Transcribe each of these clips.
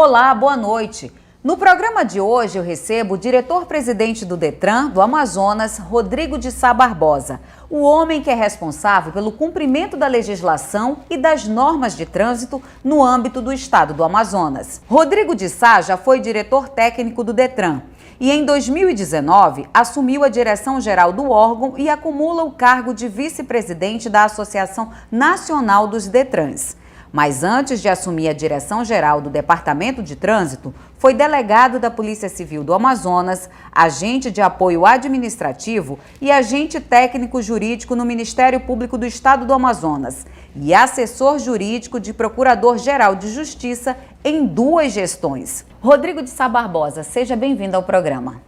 Olá, boa noite. No programa de hoje eu recebo o diretor-presidente do Detran do Amazonas, Rodrigo de Sá Barbosa, o homem que é responsável pelo cumprimento da legislação e das normas de trânsito no âmbito do estado do Amazonas. Rodrigo de Sá já foi diretor técnico do Detran e em 2019 assumiu a direção-geral do órgão e acumula o cargo de vice-presidente da Associação Nacional dos Detrans. Mas antes de assumir a direção-geral do Departamento de Trânsito, foi delegado da Polícia Civil do Amazonas, agente de apoio administrativo e agente técnico jurídico no Ministério Público do Estado do Amazonas e assessor jurídico de Procurador-Geral de Justiça em 2 gestões. Rodrigo de Sá Barbosa, seja bem-vindo ao programa.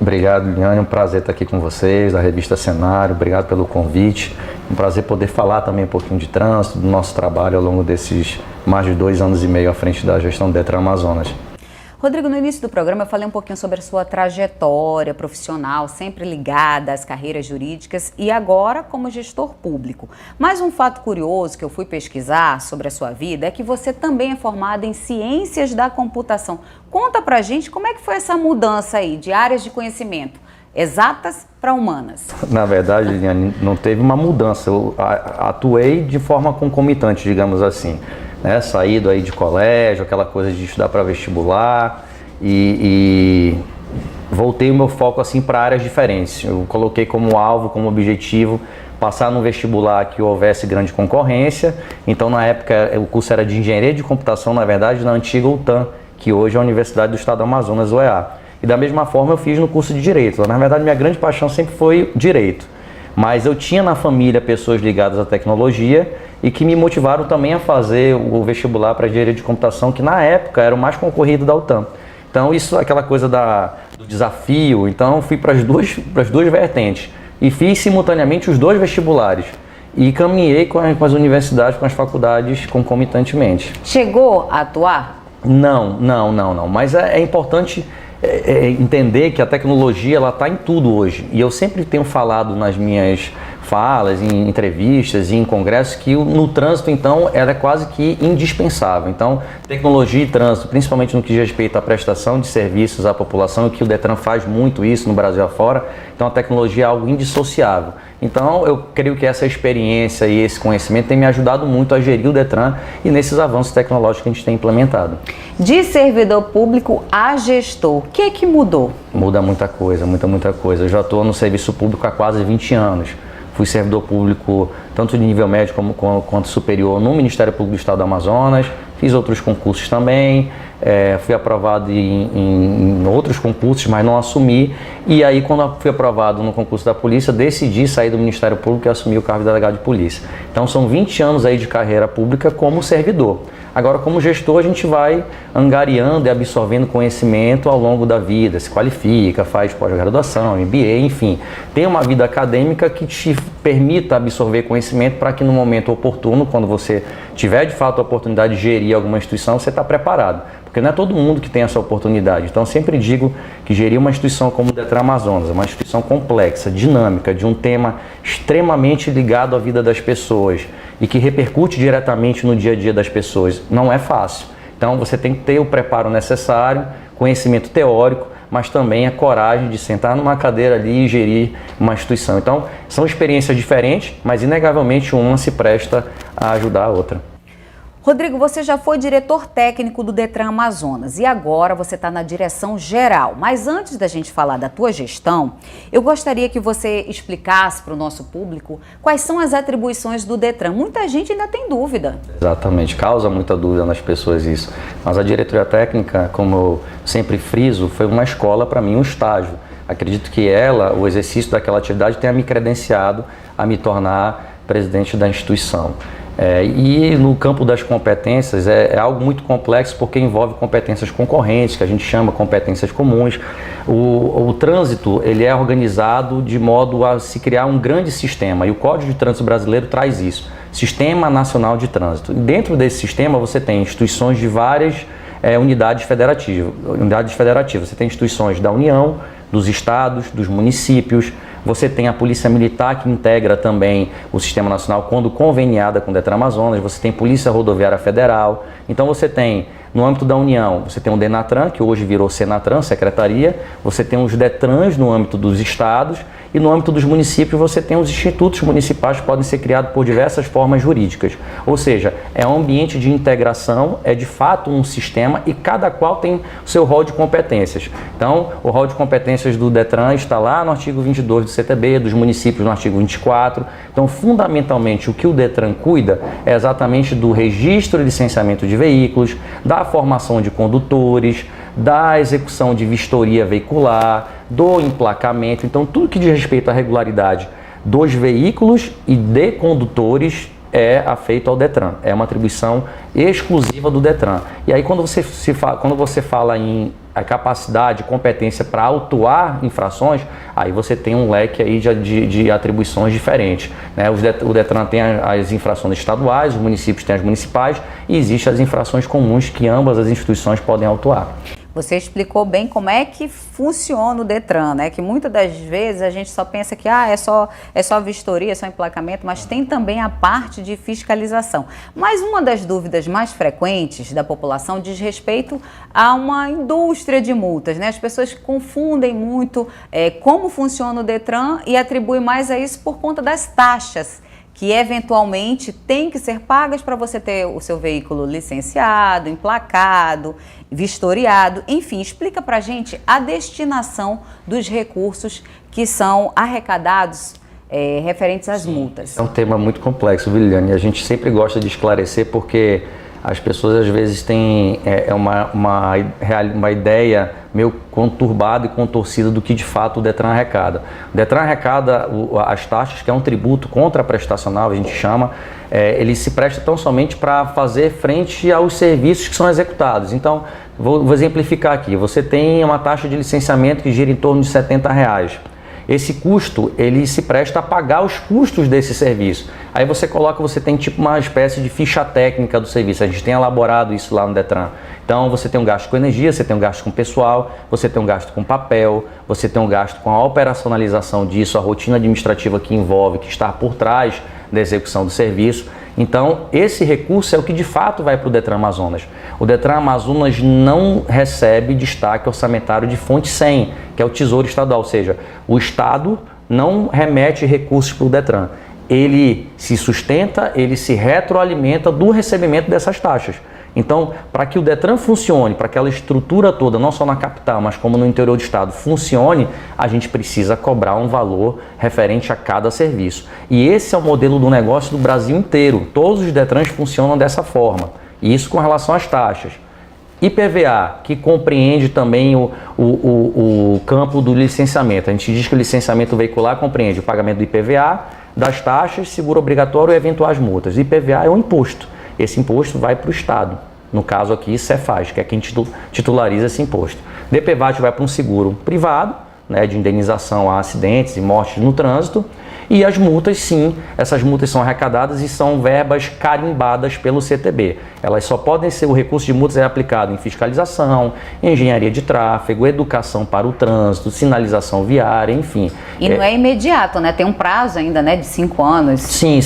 Obrigado, Liliane. É um prazer estar aqui com vocês, da revista Cenário. Obrigado pelo convite. Um prazer poder falar também um pouquinho de trânsito, do nosso trabalho ao longo desses mais de 2 anos e meio à frente da gestão do Detran Amazonas. Rodrigo, no início do programa eu falei um pouquinho sobre a sua trajetória profissional, sempre ligada às carreiras jurídicas e agora como gestor público. Mas um fato curioso que eu fui pesquisar sobre a sua vida é que você também é formado em ciências da computação. Conta pra gente como é que foi essa mudança aí de áreas de conhecimento, exatas para humanas. Na verdade, Liliane, não teve uma mudança. Eu atuei de forma concomitante, digamos assim. Saído aí de colégio, aquela coisa de estudar para vestibular e voltei o meu foco assim para áreas diferentes. Eu coloquei como alvo, como objetivo, passar no vestibular que houvesse grande concorrência. Então, na época, o curso era de Engenharia de Computação, na verdade, na antiga UTAM, que hoje é a Universidade do Estado do Amazonas, UEA. E da mesma forma eu fiz no curso de Direito. Na verdade, minha grande paixão sempre foi Direito. Mas eu tinha na família pessoas ligadas à tecnologia e que me motivaram também a fazer o vestibular para Engenharia de Computação, que na época era o mais concorrido da UTAM. Então isso, aquela coisa do desafio, então fui para as duas vertentes e fiz simultaneamente os 2 vestibulares e caminhei com as universidades, com as faculdades concomitantemente. Chegou a atuar? Não, mas é importante entender que a tecnologia ela está em tudo hoje e eu sempre tenho falado nas minhas falas, em entrevistas e em congressos que no trânsito então ela é quase que indispensável. Então tecnologia e trânsito, principalmente no que diz respeito à prestação de serviços à população, e que o Detran faz muito isso no Brasil afora, então a tecnologia é algo indissociável. Então eu creio que essa experiência e esse conhecimento tem me ajudado muito a gerir o Detran e nesses avanços tecnológicos que a gente tem implementado. De servidor público a gestor, o que mudou? Muda muita coisa, muita coisa. Eu já estou no serviço público há quase 20 anos. Fui servidor público tanto de nível médio quanto superior no Ministério Público do Estado do Amazonas. Fiz outros concursos também, fui aprovado em outros concursos, mas não assumi. E aí, quando fui aprovado no concurso da polícia, decidi sair do Ministério Público e assumir o cargo de delegado de polícia. Então, são 20 anos aí de carreira pública como servidor. Agora, como gestor, a gente vai angariando e absorvendo conhecimento ao longo da vida, se qualifica, faz pós-graduação, MBA, enfim. Tem uma vida acadêmica que te permita absorver conhecimento para que no momento oportuno, quando você tiver de fato a oportunidade de gerir alguma instituição, você está preparado. Porque não é todo mundo que tem essa oportunidade. Então, eu sempre digo que gerir uma instituição como o Detran Amazonas é uma instituição complexa, dinâmica, de um tema extremamente ligado à vida das pessoas e que repercute diretamente no dia a dia das pessoas. Não é fácil. Então, você tem que ter o preparo necessário, conhecimento teórico, mas também a coragem de sentar numa cadeira ali e gerir uma instituição. Então, são experiências diferentes, mas inegavelmente uma se presta a ajudar a outra. Rodrigo, você já foi diretor técnico do Detran Amazonas e agora você está na direção geral. Mas antes da gente falar da tua gestão, eu gostaria que você explicasse para o nosso público quais são as atribuições do Detran. Muita gente ainda tem dúvida. Exatamente, causa muita dúvida nas pessoas isso. Mas a diretoria técnica, como eu sempre friso, foi uma escola para mim, um estágio. Acredito que o exercício daquela atividade tenha me credenciado a me tornar presidente da instituição. E no campo das competências é algo muito complexo porque envolve competências concorrentes, que a gente chama competências comuns. O trânsito ele é organizado de modo a se criar um grande sistema e o Código de Trânsito Brasileiro traz isso, Sistema Nacional de Trânsito. E dentro desse sistema você tem instituições de várias unidades federativas. Você tem instituições da União, dos estados, dos municípios. Você tem a Polícia Militar, que integra também o Sistema Nacional quando conveniada com o Detran Amazonas. Você tem Polícia Rodoviária Federal. Então você tem No âmbito da União, você tem o Denatran, que hoje virou Senatran, Secretaria, você tem os Detrans no âmbito dos estados, e no âmbito dos municípios você tem os institutos municipais que podem ser criados por diversas formas jurídicas. Ou seja, é um ambiente de integração, é de fato um sistema e cada qual tem o seu rol de competências. Então, o rol de competências do Detran está lá no artigo 22 do CTB, dos municípios no artigo 24. Então, fundamentalmente, o que o Detran cuida é exatamente do registro e licenciamento de veículos, da formação de condutores, da execução de vistoria veicular, do emplacamento. Então, tudo que diz respeito à regularidade dos veículos e de condutores é afeito ao Detran. É uma atribuição exclusiva do Detran. E aí, quando você fala em a capacidade, competência para autuar infrações, aí você tem um leque aí de atribuições diferentes, né? O Detran tem as infrações estaduais, os municípios têm as municipais e existem as infrações comuns que ambas as instituições podem autuar. Você explicou bem como é que funciona o Detran, né? Que muitas das vezes a gente só pensa que é só vistoria, é só emplacamento, mas tem também a parte de fiscalização. Mas uma das dúvidas mais frequentes da população diz respeito a uma indústria de multas, né? As pessoas confundem muito como funciona o Detran e atribuem mais a isso por conta das taxas que eventualmente tem que ser pagas para você ter o seu veículo licenciado, emplacado, vistoriado, enfim, explica para a gente a destinação dos recursos que são arrecadados referentes às multas. É um tema muito complexo, Viliane, e a gente sempre gosta de esclarecer porque as pessoas às vezes têm uma ideia meio conturbada e contorcida do que de fato o Detran arrecada. O Detran arrecada as taxas, que é um tributo contraprestacional, a gente chama, ele se presta tão somente para fazer frente aos serviços que são executados. Então, vou exemplificar aqui, você tem uma taxa de licenciamento que gira em torno de R$70. Esse custo, ele se presta a pagar os custos desse serviço. Aí você tem tipo uma espécie de ficha técnica do serviço. A gente tem elaborado isso lá no Detran. Então você tem um gasto com energia, você tem um gasto com pessoal, você tem um gasto com papel, você tem um gasto com a operacionalização disso, a rotina administrativa que envolve, que está por trás da execução do serviço. Então, esse recurso é o que de fato vai para o Detran Amazonas. O Detran Amazonas não recebe destaque orçamentário de fonte 100, que é o Tesouro Estadual, ou seja, o Estado não remete recursos para o Detran. Ele se sustenta, ele se retroalimenta do recebimento dessas taxas. Então, para que o Detran funcione, para que aquela estrutura toda, não só na capital, mas como no interior do estado, funcione, a gente precisa cobrar um valor referente a cada serviço. E esse é o modelo do negócio do Brasil inteiro. Todos os Detrans funcionam dessa forma. E isso com relação às taxas. IPVA, que compreende também o campo do licenciamento. A gente diz que o licenciamento veicular compreende o pagamento do IPVA, das taxas, seguro obrigatório e eventuais multas. IPVA é um imposto. Esse imposto vai para o Estado. No caso aqui, Cefaz, que é quem titulariza esse imposto. DPVAT vai para um seguro privado, né, de indenização a acidentes e mortes no trânsito. E as multas, sim, essas multas são arrecadadas e são verbas carimbadas pelo CTB. Elas só podem ser, o recurso de multas é aplicado em fiscalização, engenharia de tráfego, educação para o trânsito, sinalização viária, enfim. E não é imediato, né? Tem um prazo ainda, né, de 5 anos. Sim.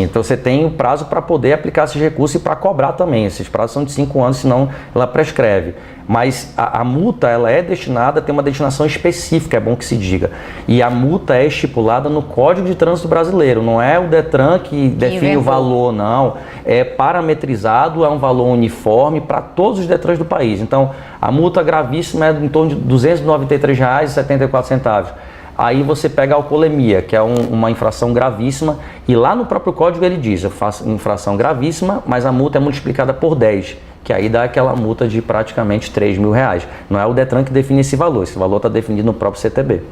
Então você tem um prazo para poder aplicar esses recursos e para cobrar também. Esses prazos são de 5 anos, senão ela prescreve. Mas a multa, ela é destinada a ter uma destinação específica, é bom que se diga. E a multa é estipulada no Código de Trânsito Brasileiro, não é o Detran que define o valor, não. É parametrizado, é um valor uniforme para todos os Detrans do país. Então, a multa gravíssima é em torno de R$ 293,74. Aí você pega a alcoolemia, que é uma infração gravíssima, e lá no próprio código ele diz, eu faço infração gravíssima, mas a multa é multiplicada por 10, que aí dá aquela multa de praticamente R$3.000. Não é o Detran que define esse valor está definido no próprio CTB.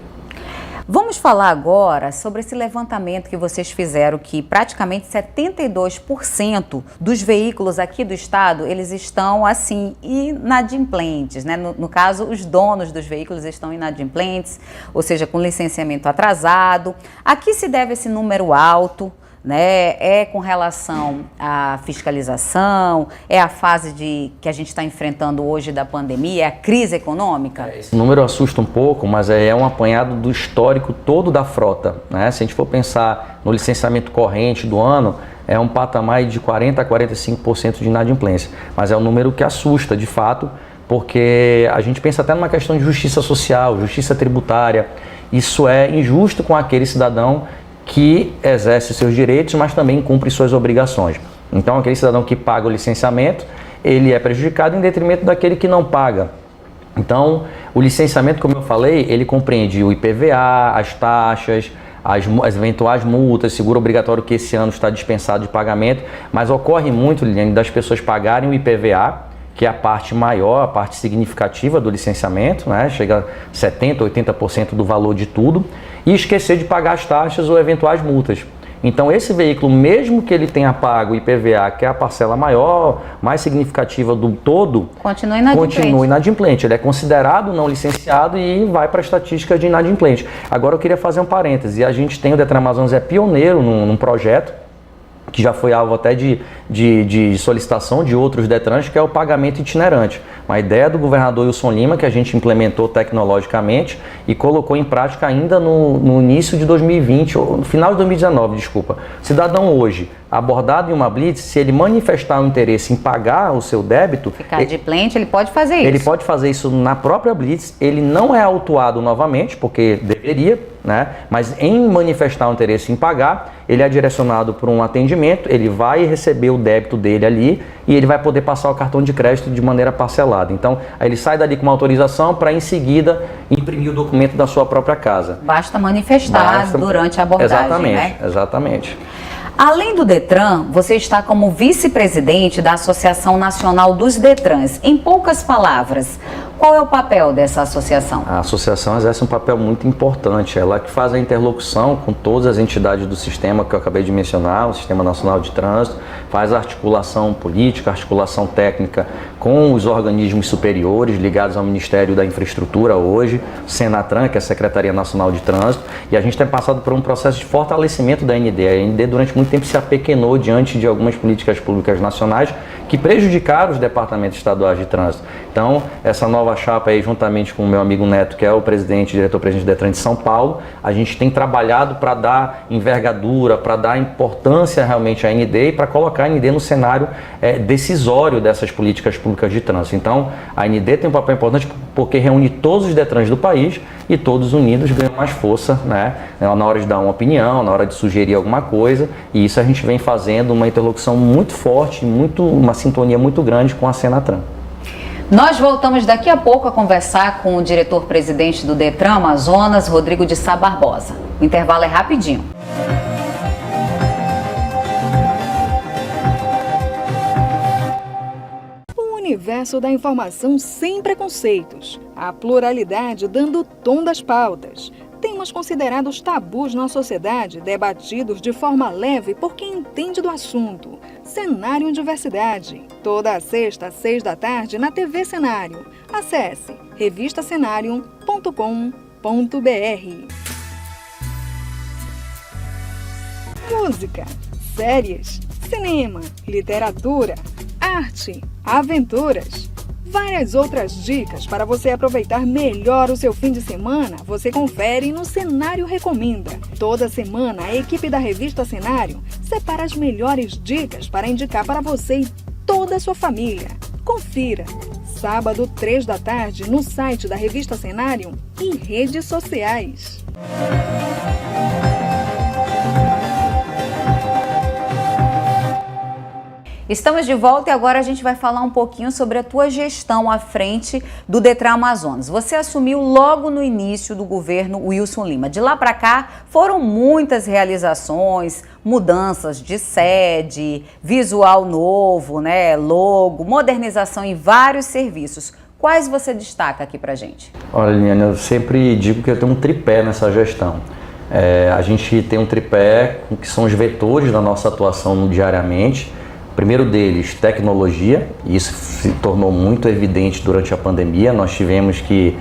Vamos falar agora sobre esse levantamento que vocês fizeram, que praticamente 72% dos veículos aqui do estado, eles estão assim, inadimplentes, né? No caso, os donos dos veículos estão inadimplentes, ou seja, com licenciamento atrasado. A que se deve esse número alto? Né? É com relação à fiscalização, é a fase que a gente está enfrentando hoje da pandemia, é a crise econômica? Esse número assusta um pouco, mas é um apanhado do histórico todo da frota, né? Se a gente for pensar no licenciamento corrente do ano, é um patamar de 40% a 45% de inadimplência. Mas é um número que assusta, de fato, porque a gente pensa até numa questão de justiça social, justiça tributária. Isso é injusto com aquele cidadão que exerce seus direitos, mas também cumpre suas obrigações. Então, aquele cidadão que paga o licenciamento, ele é prejudicado em detrimento daquele que não paga. Então, o licenciamento, como eu falei, ele compreende o IPVA, as taxas, as eventuais multas, seguro obrigatório que esse ano está dispensado de pagamento, mas ocorre muito, Liliane, das pessoas pagarem o IPVA, que é a parte maior, a parte significativa do licenciamento, né? Chega a 70%, 80% do valor de tudo, e esquecer de pagar as taxas ou eventuais multas. Então esse veículo, mesmo que ele tenha pago o IPVA, que é a parcela maior, mais significativa do todo, continua inadimplente. Ele é considerado não licenciado e vai para a estatística de inadimplente. Agora eu queria fazer um parêntese. A gente tem, o Detran Amazonas é pioneiro num projeto, que já foi alvo até de solicitação de outros Detrans, que é o pagamento itinerante. Uma ideia do governador Wilson Lima, que a gente implementou tecnologicamente e colocou em prática ainda no início de 2020, ou no final de 2019, desculpa. Cidadão hoje, abordado em uma blitz, se ele manifestar um interesse em pagar o seu débito... Ficar adimplente, ele pode fazer isso. Ele pode fazer isso na própria blitz, ele não é autuado novamente, porque deveria, né? Mas em manifestar um interesse em pagar, ele é direcionado para um atendimento, ele vai receber o débito dele ali e ele vai poder passar o cartão de crédito de maneira parcelada. Então, aí ele sai dali com uma autorização para em seguida imprimir o documento da sua própria casa. Basta manifestar durante a abordagem, exatamente, né? Exatamente. Além do Detran, você está como vice-presidente da Associação Nacional dos Detrans. Em poucas palavras, qual é o papel dessa associação? A associação exerce um papel muito importante. Ela que faz a interlocução com todas as entidades do sistema que eu acabei de mencionar, o Sistema Nacional de Trânsito, faz a articulação política, articulação técnica com os organismos superiores ligados ao Ministério da Infraestrutura hoje, Senatran, que é a Secretaria Nacional de Trânsito, e a gente tem passado por um processo de fortalecimento da AND. A AND durante muito tempo se apequenou diante de algumas políticas públicas nacionais que prejudicaram os departamentos estaduais de trânsito. Então, essa nova chapa aí, juntamente com o meu amigo Neto, que é o diretor-presidente do Detran de São Paulo, a gente tem trabalhado para dar envergadura, para dar importância realmente à AND e para colocar a AND no cenário decisório dessas políticas públicas de trânsito. Então, a AND tem um papel importante porque reúne todos os Detrans do país e todos unidos ganham mais força, né? Na hora de dar uma opinião, na hora de sugerir alguma coisa, e isso a gente vem fazendo uma interlocução muito forte, uma sintonia muito grande com a Senatran. Nós voltamos daqui a pouco a conversar com o diretor-presidente do Detran Amazonas, Rodrigo de Sá Barbosa. O intervalo é rapidinho. O universo da informação sem preconceitos. A pluralidade dando o tom das pautas. Temas considerados tabus na sociedade, debatidos de forma leve por quem entende do assunto. Cenário em Diversidade. Toda a sexta, às 6 da tarde, na TV Cenário. Acesse revistacenário.com.br. Música, séries, cinema, literatura, arte, aventuras. Várias outras dicas para você aproveitar melhor o seu fim de semana, você confere no Cenário Recomenda. Toda semana, a equipe da revista Cenário separa as melhores dicas para indicar para você e toda a sua família. Confira! Sábado, 3 da tarde, no site da revista Cenário e redes sociais. Estamos de volta e agora a gente vai falar um pouquinho sobre a tua gestão à frente do Detran Amazonas. Você assumiu logo no início do governo Wilson Lima. De lá para cá foram muitas realizações, mudanças de sede, visual novo, né, logo, modernização em vários serviços. Quais você destaca aqui pra gente? Olha, Liliane, eu sempre digo que eu tenho um tripé nessa gestão. A gente tem um tripé que são os vetores da nossa atuação diariamente. O primeiro deles, tecnologia, e isso se tornou muito evidente durante a pandemia. Nós tivemos que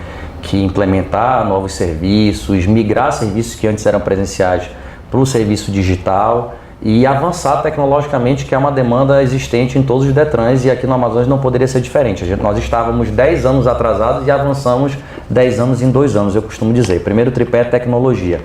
implementar novos serviços, migrar serviços que antes eram presenciais para o serviço digital e avançar tecnologicamente, que é uma demanda existente em todos os Detrans, e aqui no Amazonas não poderia ser diferente. Nós estávamos 10 anos atrasados e avançamos 10 anos em 2 anos, eu costumo dizer. Primeiro tripé é tecnologia.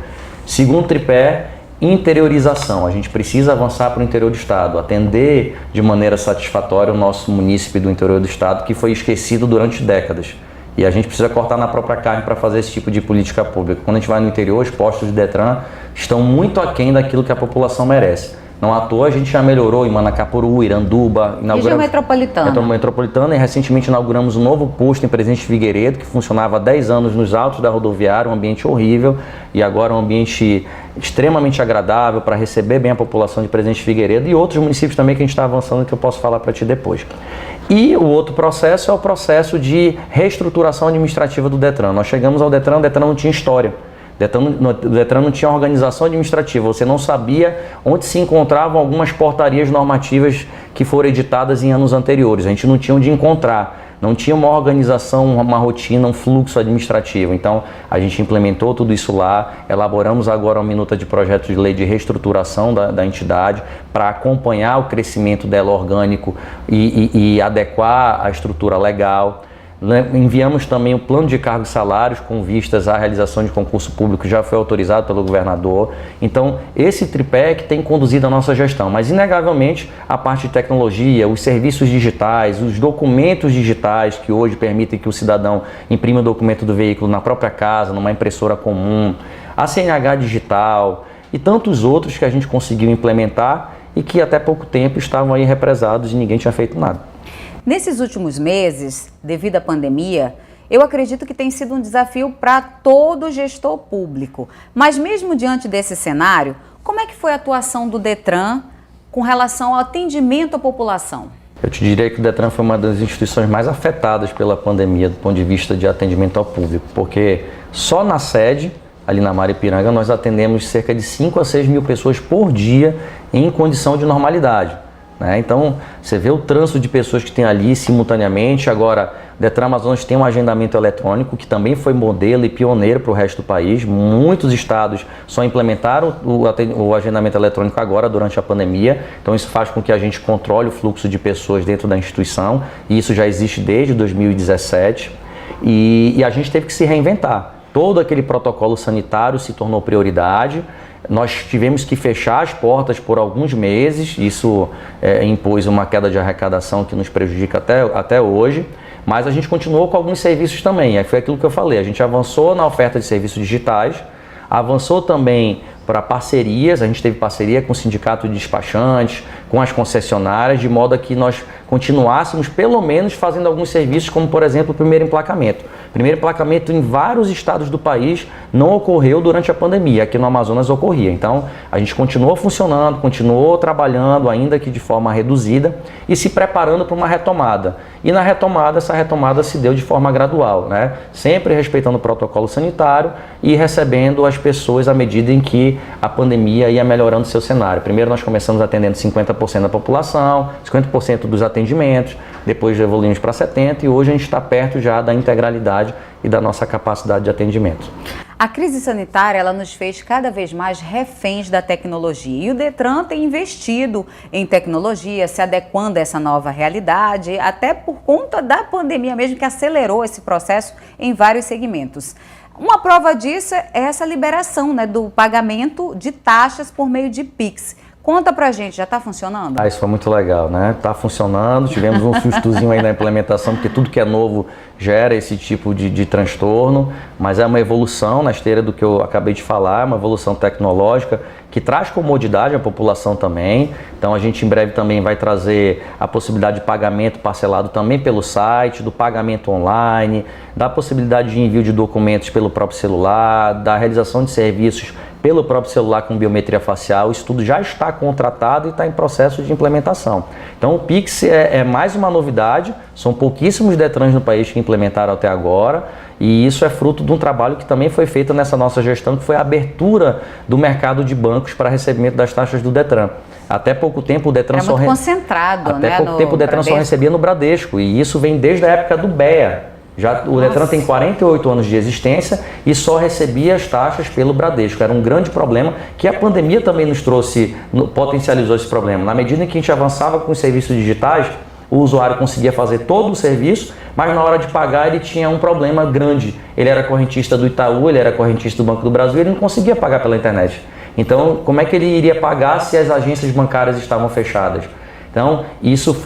Segundo tripé interiorização. A gente precisa avançar para o interior do estado, atender de maneira satisfatória o nosso munícipe do interior do estado que foi esquecido durante décadas. E a gente precisa cortar na própria carne para fazer esse tipo de política pública. Quando a gente vai no interior, os postos de Detran estão muito aquém daquilo que a população merece. Não à toa a gente já melhorou em Manacapuru, Iranduba, região metropolitana. E recentemente inauguramos um novo posto em Presidente Figueiredo, que funcionava há 10 anos nos altos da rodoviária, um ambiente horrível, e agora um ambiente extremamente agradável para receber bem a população de Presidente Figueiredo e outros municípios também que a gente está avançando, que eu posso falar para ti depois. E o outro processo é o processo de reestruturação administrativa do Detran. Nós chegamos ao Detran, o Detran não tinha história. O Detran não tinha organização administrativa, você não sabia onde se encontravam algumas portarias normativas que foram editadas em anos anteriores, a gente não tinha onde encontrar, não tinha uma organização, uma rotina, um fluxo administrativo. Então a gente implementou tudo isso lá, elaboramos agora uma minuta de projeto de lei de reestruturação da entidade para acompanhar o crescimento dela orgânico e adequar a estrutura legal. Enviamos também o plano de cargos e salários com vistas à realização de concurso público que já foi autorizado pelo governador. Então, esse tripé que tem conduzido a nossa gestão, mas inegavelmente a parte de tecnologia, os serviços digitais, os documentos digitais que hoje permitem que o cidadão imprima o documento do veículo na própria casa, numa impressora comum, a CNH digital e tantos outros que a gente conseguiu implementar e que até pouco tempo estavam aí represados e ninguém tinha feito nada. Nesses últimos meses, devido à pandemia, eu acredito que tem sido um desafio para todo gestor público. Mas mesmo diante desse cenário, como é que foi a atuação do Detran com relação ao atendimento à população? Eu te diria que o Detran foi uma das instituições mais afetadas pela pandemia do ponto de vista de atendimento ao público, porque só na sede, ali na Maripiranga, nós atendemos cerca de 5 a 6 mil pessoas por dia em condição de normalidade. Então, você vê o trânsito de pessoas que tem ali simultaneamente. Agora, o Detran Amazonas tem um agendamento eletrônico que também foi modelo e pioneiro para o resto do país. Muitos estados só implementaram o agendamento eletrônico agora, durante a pandemia. Então, isso faz com que a gente controle o fluxo de pessoas dentro da instituição. E isso já existe desde 2017. E a gente teve que se reinventar. Todo aquele protocolo sanitário se tornou prioridade. Nós tivemos que fechar as portas por alguns meses, isso impôs uma queda de arrecadação que nos prejudica até hoje, mas a gente continuou com alguns serviços também. Foi aquilo que eu falei, a gente avançou na oferta de serviços digitais, avançou também para parcerias, a gente teve parceria com o sindicato de despachantes, com as concessionárias, de modo a que nós continuássemos pelo menos fazendo alguns serviços, como por exemplo o primeiro emplacamento. O primeiro emplacamento em vários estados do país não ocorreu durante a pandemia, aqui no Amazonas ocorria. Então a gente continuou funcionando, continuou trabalhando, ainda que de forma reduzida, e se preparando para uma retomada. E na retomada, essa retomada se deu de forma gradual, sempre respeitando o protocolo sanitário e recebendo as pessoas à medida em que a pandemia ia melhorando seu cenário. Primeiro nós começamos atendendo 50% da população, 50% dos atendimentos, depois evoluímos para 70% e hoje a gente está perto já da integralidade e da nossa capacidade de atendimento. A crise sanitária, ela nos fez cada vez mais reféns da tecnologia e o Detran tem investido em tecnologia, se adequando a essa nova realidade, até por conta da pandemia mesmo, que acelerou esse processo em vários segmentos. Uma prova disso é essa liberação do pagamento de taxas por meio de Pix. Conta pra gente, já está funcionando? Isso foi muito legal, Está funcionando, tivemos um sustozinho aí na implementação, porque tudo que é novo gera esse tipo de transtorno, mas é uma evolução na esteira do que eu acabei de falar, uma evolução tecnológica que traz comodidade à população também. Então a gente em breve também vai trazer a possibilidade de pagamento parcelado também pelo site, do pagamento online, da possibilidade de envio de documentos pelo próprio celular, da realização de serviços pelo próprio celular com biometria facial. Isso tudo já está contratado e está em processo de implementação. Então o Pix é mais uma novidade, são pouquíssimos Detrans no país que implementaram até agora, e isso é fruto de um trabalho que também foi feito nessa nossa gestão, que foi a abertura do mercado de bancos para recebimento das taxas do Detran. Até pouco tempo o Detran só concentrado, Até pouco tempo o Detran só recebia no Bradesco, e isso vem desde a época do BEA. O Detran tem 48 anos de existência e só recebia as taxas pelo Bradesco. Era um grande problema que a pandemia também nos trouxe, potencializou esse problema. Na medida em que a gente avançava com os serviços digitais, o usuário conseguia fazer todo o serviço, mas na hora de pagar ele tinha um problema grande. Ele era correntista do Itaú, ele era correntista do Banco do Brasil, ele não conseguia pagar pela internet. Então, como é que ele iria pagar se as agências bancárias estavam fechadas? Então, isso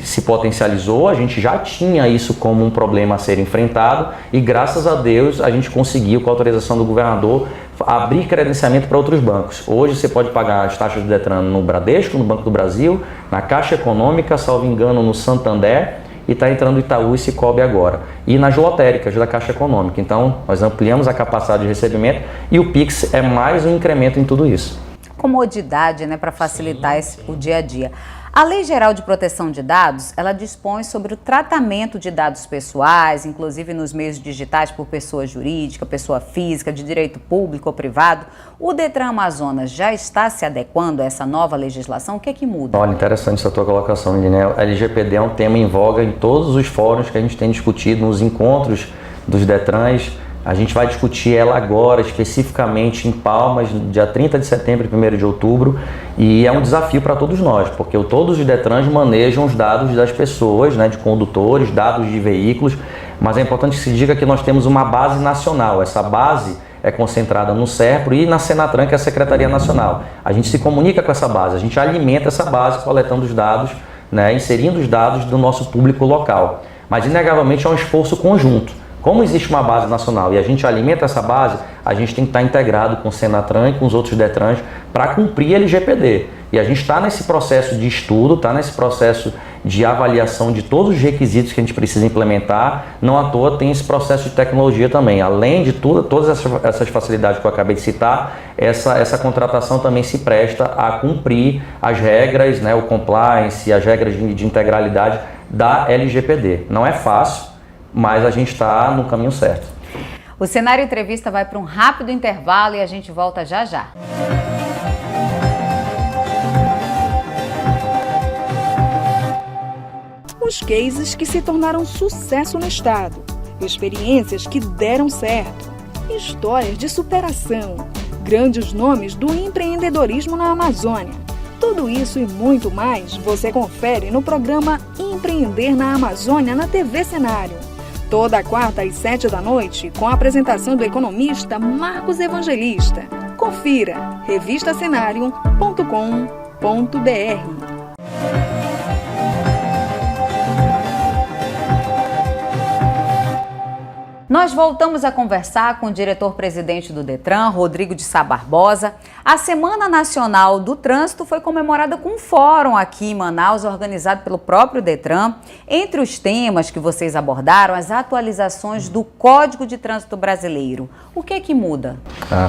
se potencializou, a gente já tinha isso como um problema a ser enfrentado e, graças a Deus, a gente conseguiu, com a autorização do governador, abrir credenciamento para outros bancos. Hoje você pode pagar as taxas do Detran no Bradesco, no Banco do Brasil, na Caixa Econômica, salvo engano, no Santander, e está entrando Itaú e Sicoob agora. E nas lotéricas da Caixa Econômica. Então, nós ampliamos a capacidade de recebimento e o Pix é mais um incremento em tudo isso. Comodidade, né, para facilitar o dia a dia. A Lei Geral de Proteção de Dados, ela dispõe sobre o tratamento de dados pessoais, inclusive nos meios digitais por pessoa jurídica, pessoa física, de direito público ou privado. O Detran Amazonas já está se adequando a essa nova legislação? O que é que muda? Olha, interessante essa tua colocação, Liliane. A LGPD é um tema em voga em todos os fóruns que a gente tem discutido, nos encontros dos Detrans. A gente vai discutir ela agora, especificamente em Palmas, dia 30 de setembro e 1º de outubro, e é um desafio para todos nós, porque todos os Detrans manejam os dados das pessoas, né, de condutores, dados de veículos, mas é importante que se diga que nós temos uma base nacional. Essa base é concentrada no SERPRO e na Senatran, que é a Secretaria Nacional. A gente se comunica com essa base, a gente alimenta essa base coletando os dados, né, inserindo os dados do nosso público local. Mas, inegavelmente, é um esforço conjunto. Como existe uma base nacional e a gente alimenta essa base, a gente tem que estar integrado com o Senatran e com os outros Detrans para cumprir a LGPD. E a gente está nesse processo de estudo, está nesse processo de avaliação de todos os requisitos que a gente precisa implementar. Não à toa tem esse processo de tecnologia também. Além de tudo, todas essas facilidades que eu acabei de citar, essa contratação também se presta a cumprir as regras, né, o compliance, as regras de integralidade da LGPD. Não é fácil, mas a gente está no caminho certo. O Cenário Entrevista vai para um rápido intervalo e a gente volta já já. Os cases que se tornaram sucesso no estado, experiências que deram certo, histórias de superação, grandes nomes do empreendedorismo na Amazônia. Tudo isso e muito mais você confere no programa Empreender na Amazônia na TV Cenário. Toda quarta às 7 da noite, com a apresentação do economista Marcos Evangelista. Confira revistacenario.com.br. Nós voltamos a conversar com o diretor-presidente do Detran, Rodrigo de Sá Barbosa. A Semana Nacional do Trânsito foi comemorada com um fórum aqui em Manaus, organizado pelo próprio Detran. Entre os temas que vocês abordaram, as atualizações do Código de Trânsito Brasileiro. O que é que muda?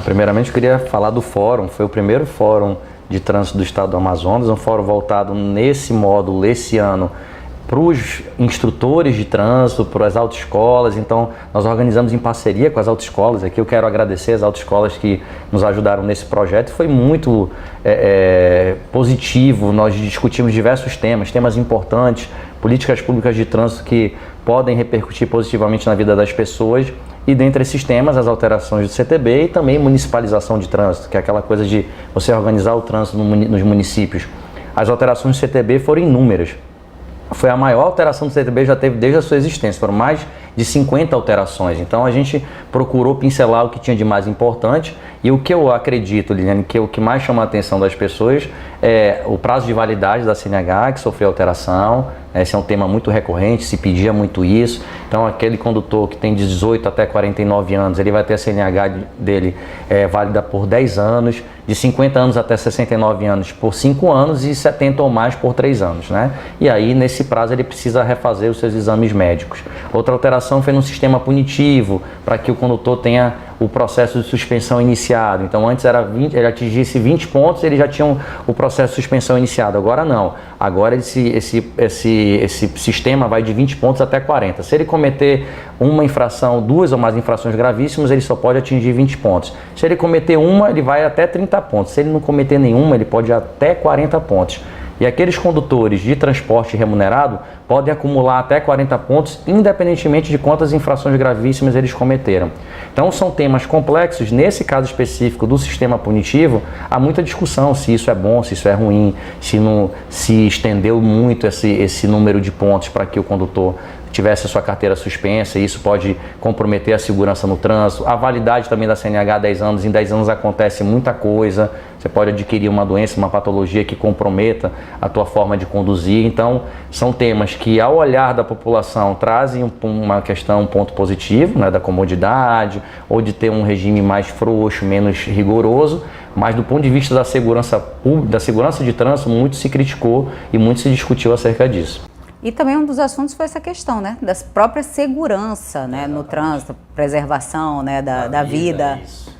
Primeiramente, eu queria falar do fórum. Foi o primeiro fórum de trânsito do estado do Amazonas, um fórum voltado nesse módulo, esse ano, para os instrutores de trânsito, para as autoescolas. Então, nós organizamos em parceria com as autoescolas. Aqui eu quero agradecer as autoescolas que nos ajudaram nesse projeto. Foi muito positivo. Nós discutimos diversos temas importantes, políticas públicas de trânsito que podem repercutir positivamente na vida das pessoas. E dentre esses temas, as alterações do CTB e também municipalização de trânsito, que é aquela coisa de você organizar o trânsito nos municípios. As alterações do CTB foram inúmeras. Foi a maior alteração do CTB já teve desde a sua existência, foram mais de 50 alterações. Então a gente procurou pincelar o que tinha de mais importante e o que eu acredito, Liliane, que o que mais chama a atenção das pessoas é o prazo de validade da CNH, que sofreu alteração. Esse é um tema muito recorrente, se pedia muito isso. Então aquele condutor que tem de 18 até 49 anos, ele vai ter a CNH dele válida por 10 anos, de 50 anos até 69 anos por 5 anos e 70 ou mais por 3 anos, né? E aí nesse prazo ele precisa refazer os seus exames médicos. Outra alteração foi no sistema punitivo, para que o condutor tenha o processo de suspensão iniciado. Então antes era 20, ele atingisse 20 pontos, ele já tinha o processo de suspensão iniciado. Agora não. Agora esse sistema vai de 20 pontos até 40. Se ele cometer uma infração, 2 ou mais infrações gravíssimas, ele só pode atingir 20 pontos. Se ele cometer uma, ele vai até 30 pontos. Se ele não cometer nenhuma, ele pode ir até 40 pontos. E aqueles condutores de transporte remunerado podem acumular até 40 pontos, independentemente de quantas infrações gravíssimas eles cometeram. Então são temas complexos. Nesse caso específico do sistema punitivo, há muita discussão se isso é bom, se isso é ruim, se estendeu muito esse número de pontos para que o condutor tivesse a sua carteira suspensa, e isso pode comprometer a segurança no trânsito. A validade também da CNH, 10 anos, em 10 anos acontece muita coisa, você pode adquirir uma doença, uma patologia que comprometa a tua forma de conduzir. Então, são temas que, ao olhar da população, trazem uma questão, um ponto positivo, né, da comodidade, ou de ter um regime mais frouxo, menos rigoroso, mas do ponto de vista da segurança pública, da segurança de trânsito, muito se criticou e muito se discutiu acerca disso. E também um dos assuntos foi essa questão, né, da própria segurança, né, no trânsito, preservação, né, da vida. Isso.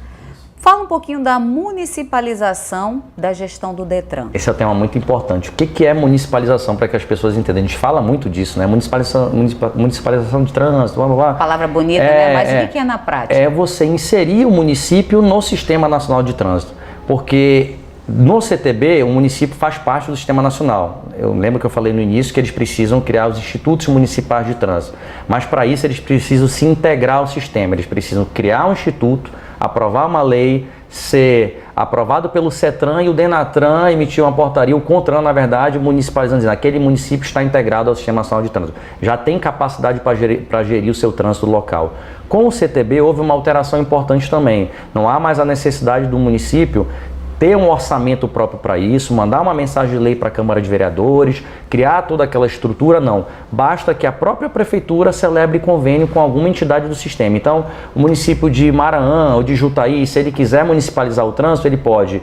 Fala um pouquinho da municipalização da gestão do Detran. Esse é um tema muito importante. O que é municipalização, para que as pessoas entendam? A gente fala muito disso, né? Municipalização de trânsito, blá, blá, blá. Palavra bonita, né? Mas o que é na prática? É você inserir o município no Sistema Nacional de Trânsito. Porque no CTB, o município faz parte do Sistema Nacional. Eu lembro que eu falei no início que eles precisam criar os institutos municipais de trânsito. Mas para isso eles precisam se integrar ao sistema. Eles precisam criar um instituto, aprovar uma lei, ser aprovado pelo CETRAN e o DENATRAN emitir uma portaria, o CONTRAN, na verdade, municipalizando, dizendo aquele município está integrado ao Sistema Nacional de Trânsito. Já tem capacidade para gerir o seu trânsito local. Com o CTB houve uma alteração importante também. Não há mais a necessidade do município ter um orçamento próprio para isso, mandar uma mensagem de lei para a Câmara de Vereadores, criar toda aquela estrutura, não. Basta que a própria Prefeitura celebre convênio com alguma entidade do sistema. Então, o município de Maraã ou de Jutaí, se ele quiser municipalizar o trânsito, ele pode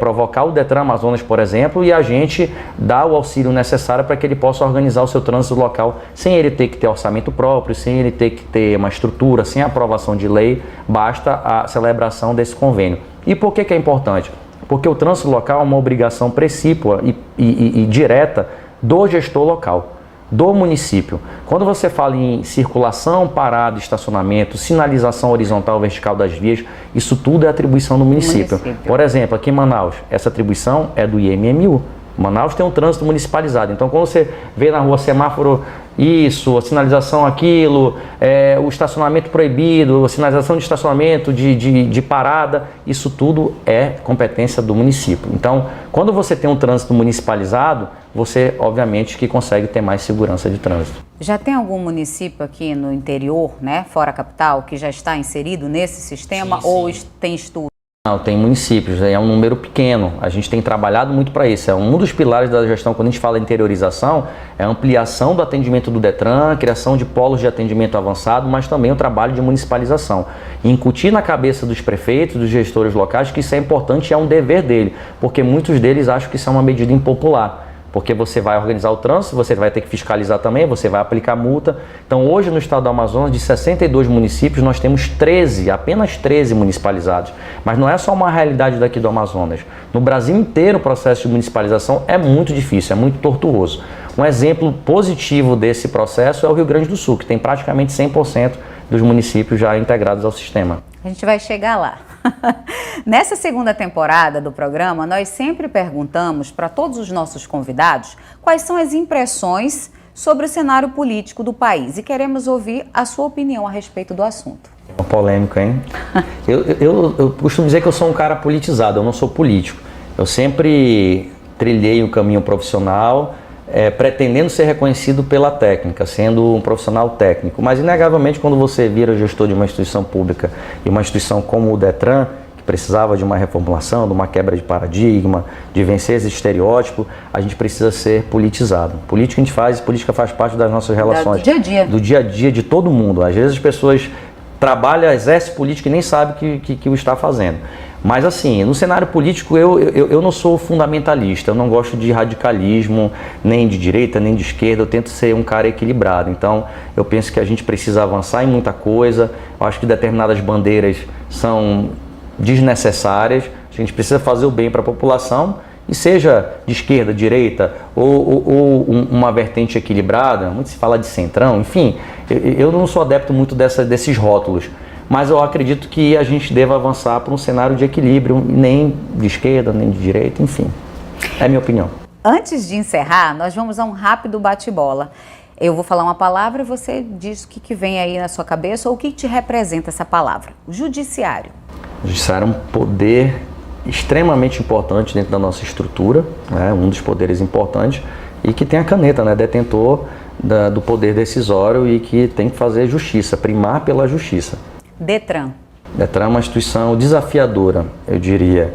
provocar o Detran Amazonas, por exemplo, e a gente dá o auxílio necessário para que ele possa organizar o seu trânsito local, sem ele ter que ter orçamento próprio, sem ele ter que ter uma estrutura, sem aprovação de lei, basta a celebração desse convênio. E por que é importante? Porque o trânsito local é uma obrigação precípua e direta do gestor local, do município. Quando você fala em circulação, parada, estacionamento, sinalização horizontal, vertical das vias, isso tudo é atribuição do município. Por exemplo, aqui em Manaus, essa atribuição é do IMMU. Manaus tem um trânsito municipalizado, então quando você vê na rua semáforo isso, a sinalização aquilo, o estacionamento proibido, a sinalização de estacionamento, de parada, isso tudo é competência do município. Então, quando você tem um trânsito municipalizado, você obviamente que consegue ter mais segurança de trânsito. Já tem algum município aqui no interior, né, fora a capital, que já está inserido nesse sistema? Sim. Ou tem estudo? Não, tem municípios, é um número pequeno, a gente tem trabalhado muito para isso, é um dos pilares da gestão. Quando a gente fala em interiorização, é a ampliação do atendimento do Detran, criação de polos de atendimento avançado, mas também o trabalho de municipalização. E incutir na cabeça dos prefeitos, dos gestores locais, que isso é importante e é um dever dele, porque muitos deles acham que isso é uma medida impopular. Porque você vai organizar o trânsito, você vai ter que fiscalizar também, você vai aplicar multa. Então hoje no estado do Amazonas, de 62 municípios, nós temos 13, apenas 13 municipalizados. Mas não é só uma realidade daqui do Amazonas. No Brasil inteiro o processo de municipalização é muito difícil, é muito tortuoso. Um exemplo positivo desse processo é o Rio Grande do Sul, que tem praticamente 100% dos municípios já integrados ao sistema. A gente vai chegar lá. Nessa segunda temporada do programa, nós sempre perguntamos para todos os nossos convidados quais são as impressões sobre o cenário político do país e queremos ouvir a sua opinião a respeito do assunto. É uma polêmica, hein? Eu costumo dizer que eu sou um cara politizado, eu não sou político. Eu sempre trilhei um caminho profissional, pretendendo ser reconhecido pela técnica, sendo um profissional técnico. Mas, inegavelmente, quando você vira gestor de uma instituição pública e uma instituição como o Detran, que precisava de uma reformulação, de uma quebra de paradigma, de vencer esse estereótipo, a gente precisa ser politizado. Política a gente faz, política faz parte das nossas relações. Do dia a dia. Do dia a dia de todo mundo. Às vezes as pessoas trabalham, exercem política e nem sabem que o está fazendo. Mas assim, no cenário político eu não sou fundamentalista, eu não gosto de radicalismo, nem de direita, nem de esquerda, eu tento ser um cara equilibrado. Então eu penso que a gente precisa avançar em muita coisa, eu acho que determinadas bandeiras são desnecessárias, a gente precisa fazer o bem para a população, e seja de esquerda, direita ou uma vertente equilibrada, muito se fala de centrão, enfim, eu não sou adepto muito desses rótulos. Mas eu acredito que a gente deva avançar para um cenário de equilíbrio, nem de esquerda, nem de direita, enfim. É a minha opinião. Antes de encerrar, nós vamos a um rápido bate-bola. Eu vou falar uma palavra e você diz o que vem aí na sua cabeça ou o que te representa essa palavra. O judiciário. O judiciário é um poder extremamente importante dentro da nossa estrutura, né? Um dos poderes importantes, e que tem a caneta, né? Detentor do poder decisório e que tem que fazer justiça, primar pela justiça. Detran. Detran é uma instituição desafiadora, eu diria.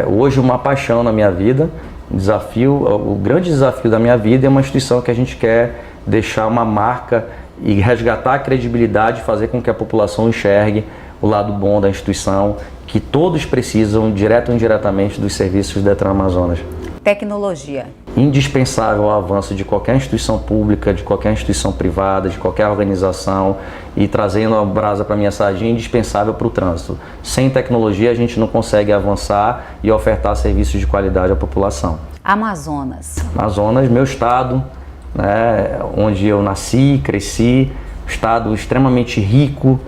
Hoje uma paixão na minha vida, o grande desafio da minha vida é uma instituição que a gente quer deixar uma marca e resgatar a credibilidade, fazer com que a população enxergue o lado bom da instituição, que todos precisam, direto ou indiretamente, dos serviços do Detran Amazonas. Tecnologia. Indispensável ao avanço de qualquer instituição pública, de qualquer instituição privada, de qualquer organização, e trazendo a brasa para a minha sardinha, indispensável para o trânsito. Sem tecnologia a gente não consegue avançar e ofertar serviços de qualidade à população. Amazonas. Amazonas, meu estado, né, onde eu nasci, cresci, estado extremamente rico,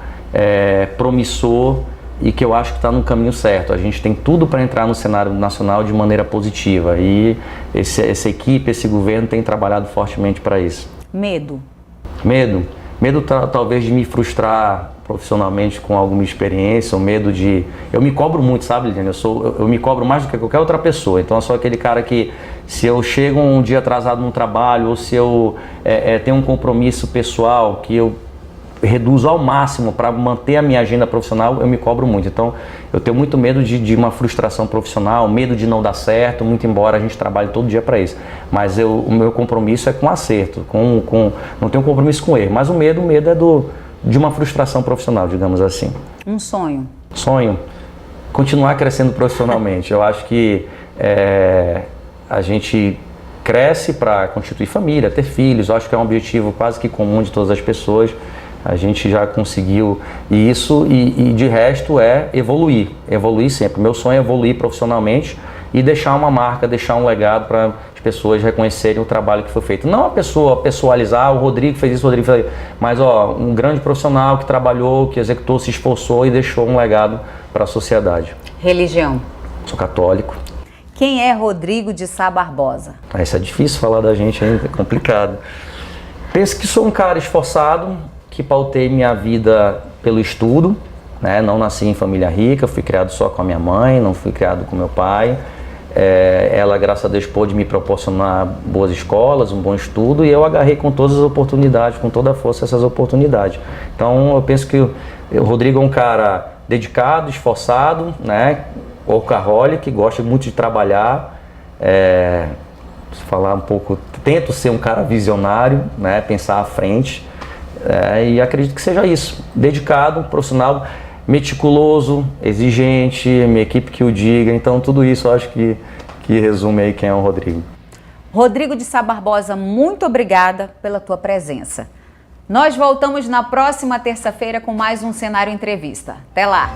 promissor, e que eu acho que está no caminho certo. A gente tem tudo para entrar no cenário nacional de maneira positiva e essa equipe, esse governo tem trabalhado fortemente para isso. Medo. Medo talvez de me frustrar profissionalmente com alguma experiência, o medo de... Eu me cobro muito, sabe, Liliane? Eu me cobro mais do que qualquer outra pessoa. Então eu sou aquele cara que, se eu chego um dia atrasado no trabalho, ou se eu tenho um compromisso pessoal que eu reduzo ao máximo para manter a minha agenda profissional, eu me cobro muito. Então eu tenho muito medo de uma frustração profissional, medo de não dar certo, muito embora a gente trabalhe todo dia para isso. Mas o meu compromisso é com acerto, não tenho compromisso com erro, mas o medo é de uma frustração profissional, digamos assim. Um sonho. Sonho? Continuar crescendo profissionalmente. Eu acho que a gente cresce para constituir família, ter filhos. Eu acho que é um objetivo quase que comum de todas as pessoas. A gente já conseguiu isso e de resto é evoluir sempre. Meu sonho é evoluir profissionalmente e deixar uma marca, deixar um legado para as pessoas reconhecerem o trabalho que foi feito. Não a pessoa pessoalizar, o Rodrigo fez isso, o Rodrigo fez isso, mas um grande profissional que trabalhou, que executou, se esforçou e deixou um legado para a sociedade. Religião. Sou católico. Quem é Rodrigo de Sá Barbosa? Isso é difícil falar da gente ainda, é complicado. Penso que sou um cara esforçado, que pautei minha vida pelo estudo, né? Não nasci em família rica, fui criado só com a minha mãe, não fui criado com meu pai. Ela, graças a Deus, pôde me proporcionar boas escolas, um bom estudo, e eu agarrei com todas as oportunidades, com toda a força essas oportunidades. Então eu penso que o Rodrigo é um cara dedicado, esforçado, né? Workaholic, que gosta muito de trabalhar, falar um pouco, tento ser um cara visionário, né? Pensar à frente. E acredito que seja isso, dedicado, profissional, meticuloso, exigente, minha equipe que o diga, então tudo isso eu acho que resume aí quem é o Rodrigo. Rodrigo de Sá Barbosa, muito obrigada pela tua presença. Nós voltamos na próxima terça-feira com mais um Cenário Entrevista. Até lá!